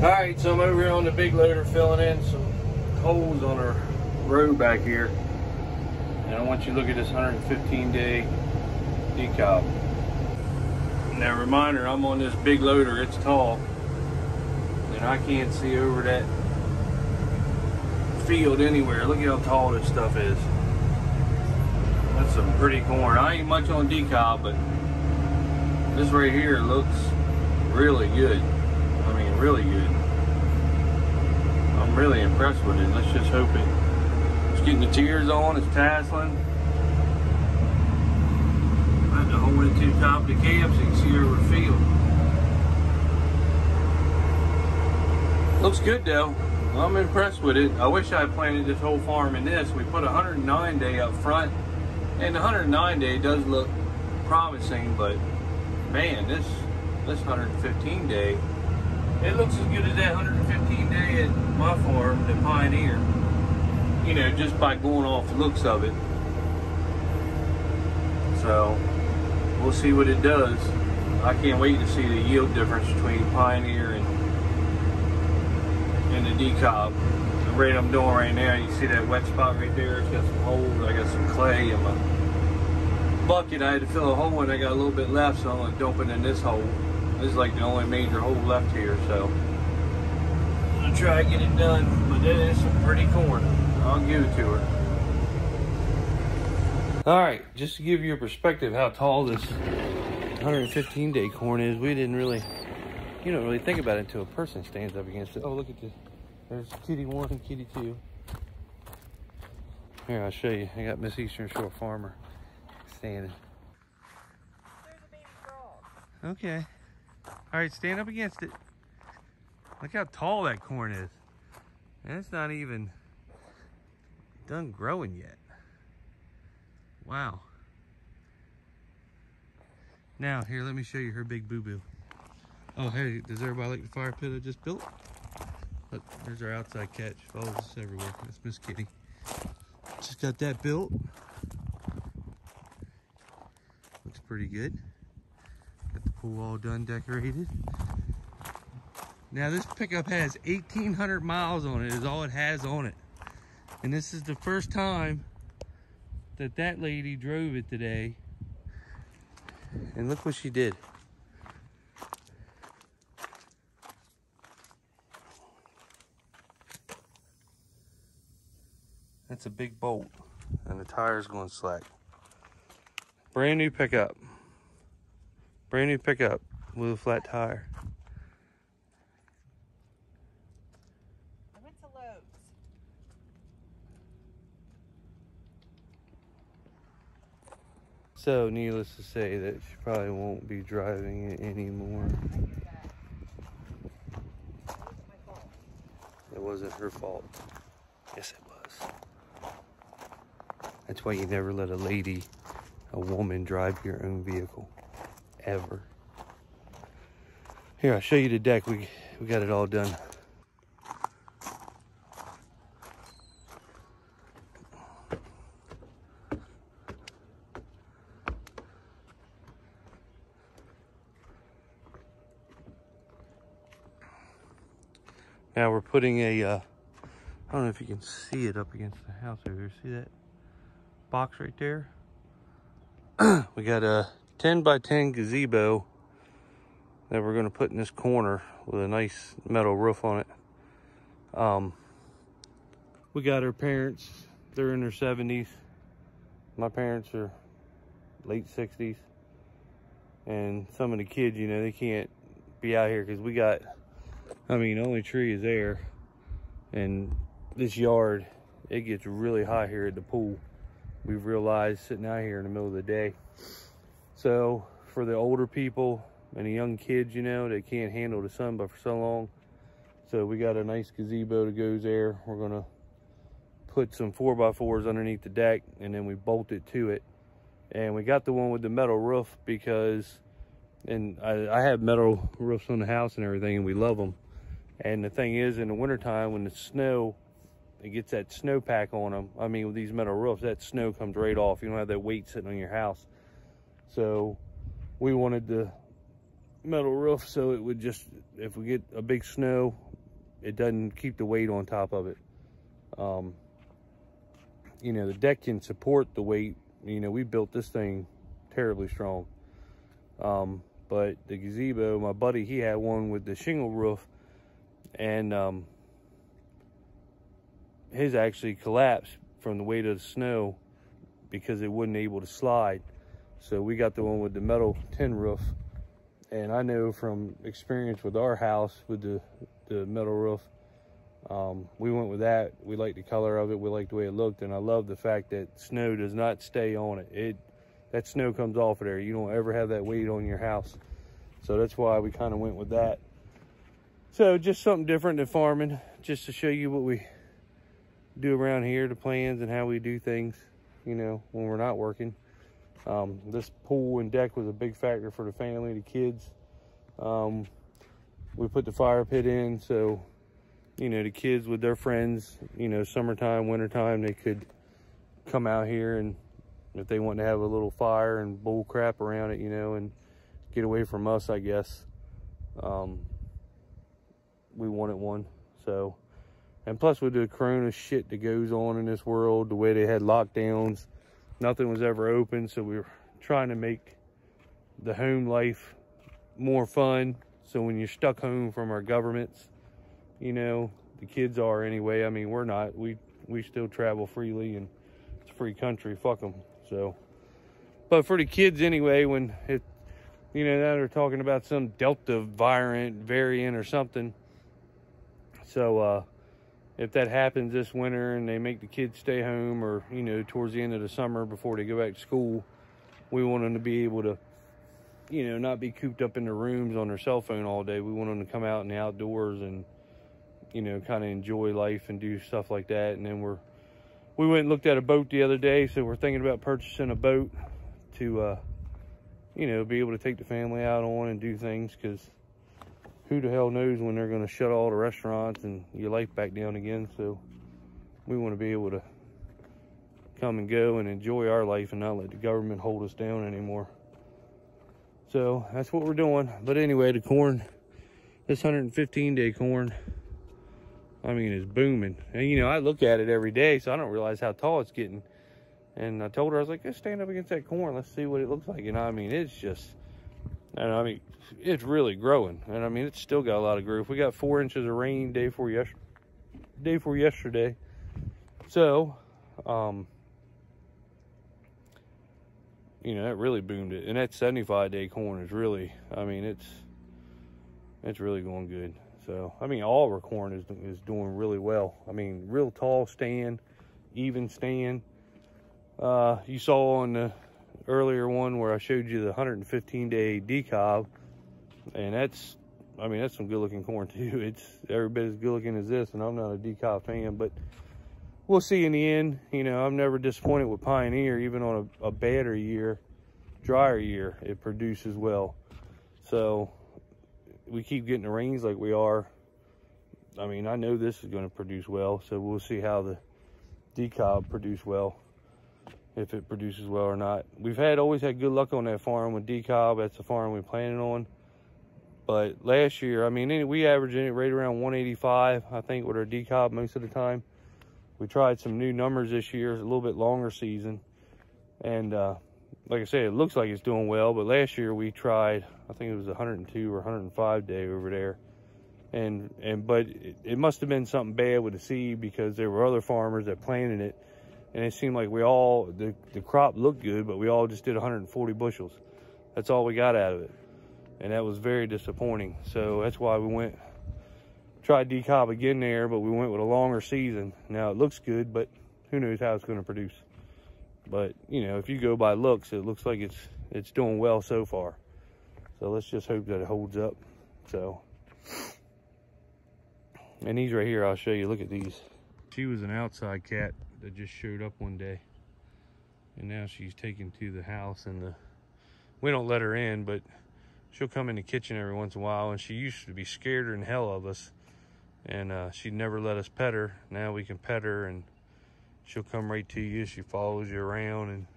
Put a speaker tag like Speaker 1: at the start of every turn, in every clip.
Speaker 1: Alright, so I'm over here on the big loader filling in some holes on our road back here. And I want you to look at this 115-day decob. Now reminder, I'm on this big loader, it's tall. And I can't see over that field anywhere. Look at how tall this stuff is. That's some pretty corn. I ain't much on decob, but this right here looks really good. I mean, really good. I'm really impressed with it. Let's just hope it's getting the tears on, it's tasseling. I had to hold it to the top of the cab so you can see over the field. Looks good though. I'm impressed with it. I wish I had planted this whole farm in this. We put a 109-day up front, and the 109-day does look promising, but man, this 115-day, it looks as good as that 115-day at my farm, the Pioneer. You know, just by going off the looks of it. So, we'll see what it does. I can't wait to see the yield difference between Pioneer and the decob. The rate I'm doing right now, you see that wet spot right there? It's got some holes. I got some clay in my bucket. I had to fill a hole and I got a little bit left, so I'm going to dump it in this hole. This is like the only major hole left here, so I'm going to try to get it done. But that is some pretty corn. I'll give it to her. Alright, just to give you a perspective how tall this 115-day corn is, you don't really think about it until a person stands up against it. Oh, look at this. There's kitty 1 and kitty 2. Here, I'll show you. I got Miss Eastern Shore Farmer standing.
Speaker 2: There's a baby frog.
Speaker 1: Okay. Alright, stand up against it. Look how tall that corn is. And it's not even done growing yet. Wow. Now, here, let me show you her big boo-boo. Oh, hey, does everybody like the fire pit I just built? Look, there's our outside catch. Follows us everywhere. That's Miss Kitty. Just got that built. Looks pretty good. Got the pool all done, decorated. Now, this pickup has 1,800 miles on it, is all it has on it. And this is the first time that lady drove it today. And look what she did. That's a big bolt, and the tire's going slack. Brand new pickup. Brand new pickup with a flat tire.
Speaker 2: I went to Lowe's.
Speaker 1: So, needless to say that she probably won't be driving it anymore. It wasn't her fault. Yes, it was. That's why you never let a woman drive your own vehicle. Ever. Here, I'll show you the deck. We got it all done. Now we're putting a, I don't know if you can see it up against the house over here. See that box right there? We got a 10 by 10 gazebo that we're going to put in this corner with a nice metal roof on it. We got our parents. They're in their 70s. My parents are late 60s. And some of the kids, you know, they can't be out here because we got, I mean, the only tree is there. And this yard, it gets really hot here at the pool. We've realized sitting out here in the middle of the day. So for the older people and the young kids, you know, they can't handle the sun but for so long. So we got a nice gazebo that goes there. We're gonna put some 4x4s underneath the deck and then we bolt it to it. And we got the one with the metal roof because, and I have metal roofs on the house and everything, and we love them. And the thing is, in the wintertime, when the snow, it gets that snowpack on them. I mean, with these metal roofs, that snow comes right off. You don't have that weight sitting on your house. So we wanted to metal roof, so it would just, if we get a big snow, it doesn't keep the weight on top of it. You know, the deck can support the weight. You know, we built this thing terribly strong. But the gazebo, my buddy, he had one with the shingle roof, and his actually collapsed from the weight of the snow because it wasn't able to slide. So we got the one with the metal tin roof. And I know from experience with our house with the metal roof, we went with that. We liked the color of it. We liked the way it looked. And I love the fact that snow does not stay on it. That snow comes off of there. You don't ever have that weight on your house. So that's why we kind of went with that. So just something different than farming, just to show you what we do around here, the plans and how we do things, you know, when we're not working. This pool and deck was a big factor for the family, the kids. We put the fire pit in, so, you know, the kids with their friends, you know, summertime, wintertime, they could come out here, and if they want to have a little fire and bull crap around it, you know, and get away from us, I guess. We wanted one, so. And plus with the corona shit that goes on in this world, the way they had lockdowns, nothing was ever open, so we were trying to make the home life more fun. So when you're stuck home from our governments, you know, the kids are anyway. I mean, we're not. We still travel freely, and it's a free country. Fuck them. So, but for the kids anyway, when it, you know, now they're talking about some Delta variant or something. So, if that happens this winter and they make the kids stay home, or, you know, towards the end of the summer before they go back to school, we want them to be able to, you know, not be cooped up in their rooms on their cell phone all day. We want them to come out in the outdoors and, you know, kind of enjoy life and do stuff like that. And then we went and looked at a boat the other day, so we're thinking about purchasing a boat to, you know, be able to take the family out on and do things, because who the hell knows when they're going to shut all the restaurants and your life back down again. So we want to be able to come and go and enjoy our life and not let the government hold us down anymore. So that's what we're doing. But anyway, the corn, this 115-day corn, I mean, it's booming. And, you know, I look at it every day, so I don't realize how tall it's getting. And I told her, I was like, just stand up against that corn. Let's see what it looks like. You know, I mean, it's just, and I mean, it's really growing. And I mean, it's still got a lot of growth. We got 4 inches of rain day before yesterday. So, you know, that really boomed it. And that 75-day corn is really, I mean, it's really going good. So, I mean, all of our corn is doing really well. I mean, real tall stand, even stand. You saw on the earlier one where I showed you the 115-day decob, and that's, I mean, that's some good looking corn too. It's every bit as good looking as this, and I'm not a decob fan, but we'll see in the end. You know, I'm never disappointed with Pioneer. Even on a badder year, drier year, it produces well. So we keep getting the rains like we are. I mean, I know this is going to produce well, so we'll see how the decob produce well, if it produces well or not. We've always had good luck on that farm with decob. That's the farm we planted on. But last year, I mean, we averaged it right around 185, I think, with our decob most of the time. We tried some new numbers this year, a little bit longer season. And like I said, it looks like it's doing well. But last year we tried, I think it was 102 or 105 day over there. But it must have been something bad with the seed, because there were other farmers that planted it. And it seemed like the crop looked good, but we all just did 140 bushels. That's all we got out of it. And that was very disappointing. So that's why we tried decob again there, but we went with a longer season. Now it looks good, but who knows how it's going to produce. But, you know, if you go by looks, it looks like it's doing well so far. So let's just hope that it holds up. So, and these right here, I'll show you. Look at these. She was an outside cat that just showed up one day, and now she's taken to the house, and we don't let her in, but she'll come in the kitchen every once in a while. And she used to be scared than hell of us, and she'd never let us pet her. Now we can pet her, and she'll come right to you. She follows you around. And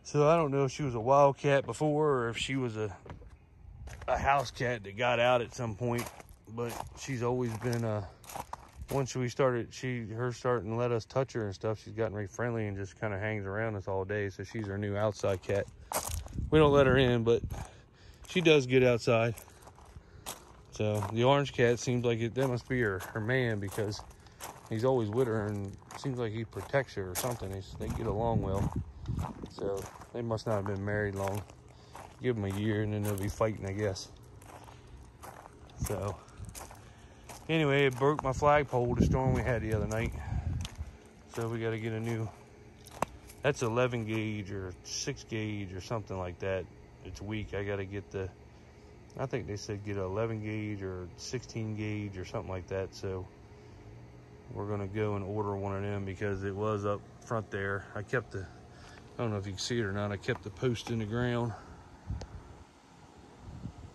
Speaker 1: so I don't know if she was a wildcat before, or if she was a house cat that got out at some point, but she's always been once we started her starting to let us touch her and stuff, she's gotten very friendly and just kind of hangs around us all day. So she's our new outside cat. We don't let her in, but she does get outside. So the orange cat seems like that must be her man, because he's always with her and it seems like he protects her or something. They get along well. So they must not have been married long. Give them a year and then they'll be fighting, I guess. So anyway, it broke my flagpole, the storm we had the other night. So we got to get a new, that's 11 gauge or 6 gauge or something like that. It's weak. I got to get I think they said get an 11 gauge or 16 gauge or something like that. So we're going to go and order one of them, because it was up front there. I don't know if you can see it or not, I kept the post in the ground.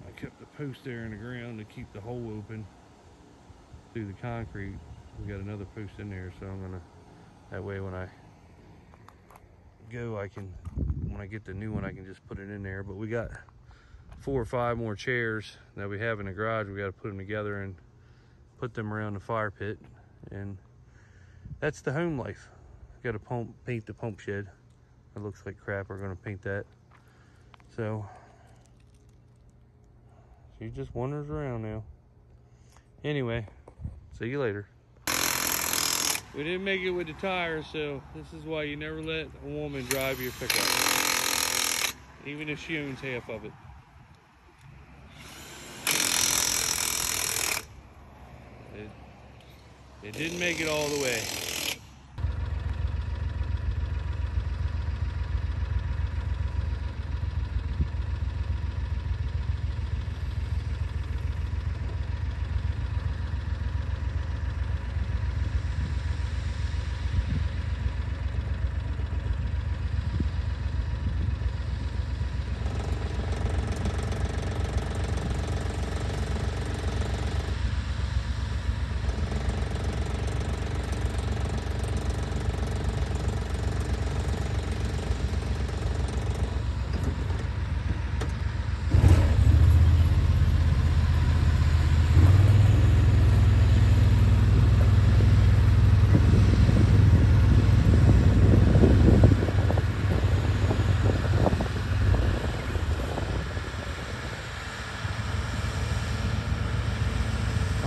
Speaker 1: I kept the post there in the ground to keep the hole open through the concrete. We got another post in there, so I'm gonna, that way when I go, when I get the new one, I can just put it in there. But we got 4 or 5 more chairs that we have in the garage. We got to put them together and put them around the fire pit, and that's the home life. Got to paint the pump shed. It looks like crap. We're gonna paint that. So she just wanders around now. Anyway, see you later. We didn't make it with the tires, so this is why you never let a woman drive your pickup, even if she owns half of it. It didn't make it all the way.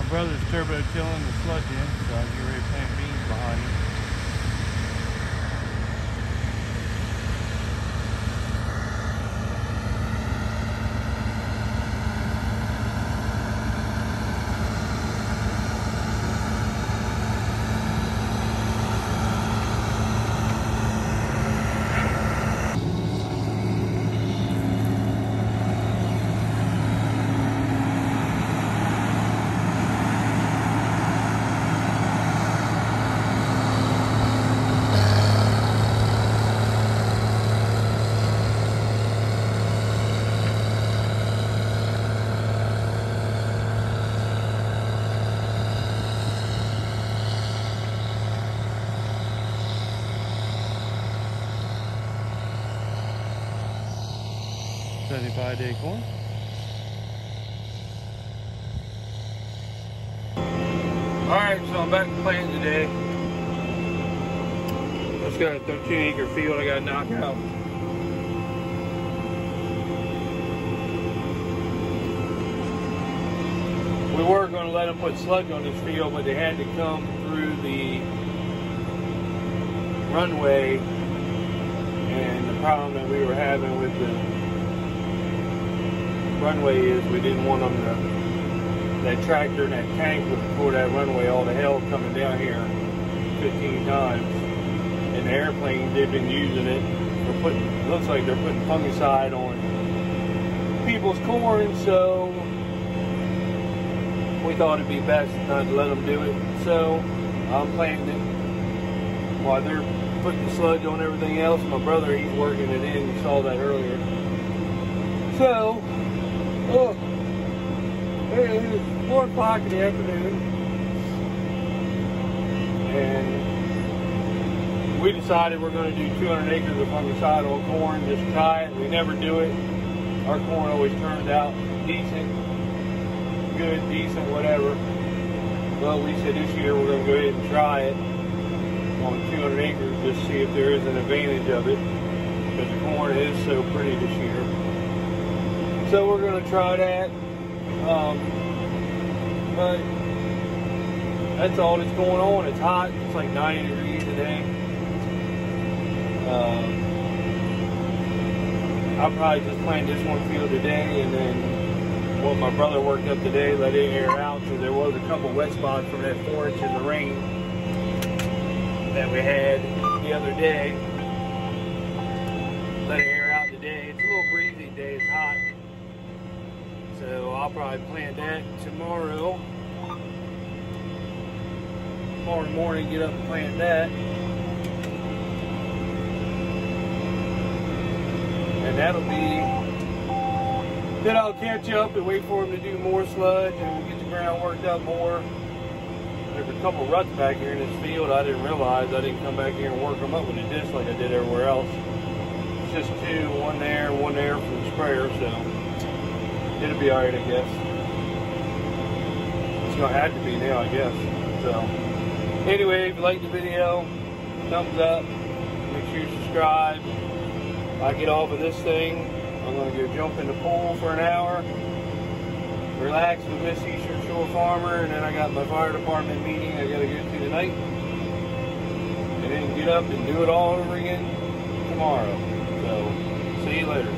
Speaker 1: Brother's turbo tilling the sludge in, so I'll get ready to plant beans behind him. Day corn. Alright, so I'm back to planting today. Just got a 13-acre field I got to knock out. We were going to let them put sludge on this field, but they had to come through the runway, and the problem that we were having with the runway is we didn't want them to, that tractor and that tank before that runway, all the hell coming down here 15 times. And the airplanes, they've been using it. It looks like they're putting fungicide on people's corn, so we thought it'd be best not to let them do it. So I'm planting it while they're putting sludge on everything else. My brother, he's working it in. You saw that earlier. So, oh, it's 4 o'clock in the afternoon, and we decided we're going to do 200 acres of fungicide on corn, just try it. We never do it. Our corn always turns out decent, good, decent, whatever. Well, we said this year we're going to go ahead and try it on 200 acres, just see if there is an advantage of it, because the corn is so pretty this year. So we're going to try that. But that's all that's going on. It's hot. It's like 90 degrees today. I'll probably just plant this one field today, and then what my brother worked up today, let it air out, because there was a couple wet spots from that 4 inches of rain that we had the other day. Let it air out today. It's a little breezy today. It's hot. So I'll probably plant that tomorrow. Tomorrow morning, get up and plant that. And that'll be, then I'll catch up and wait for him to do more sludge and get the ground worked up more. There's a couple ruts back here in this field I didn't realize. I didn't come back here and work them up with a disc like I did everywhere else. It's just two, one there from the sprayer, so it'll be alright, I guess. It's gonna have to be now, I guess. So anyway, if you like the video, thumbs up, make sure you subscribe. If I get off of this thing, I'm gonna go jump in the pool for an hour, relax with Miss Eastern Shore Farmer, and then I got my fire department meeting I gotta go to tonight, and then get up and do it all over again tomorrow. So see you later.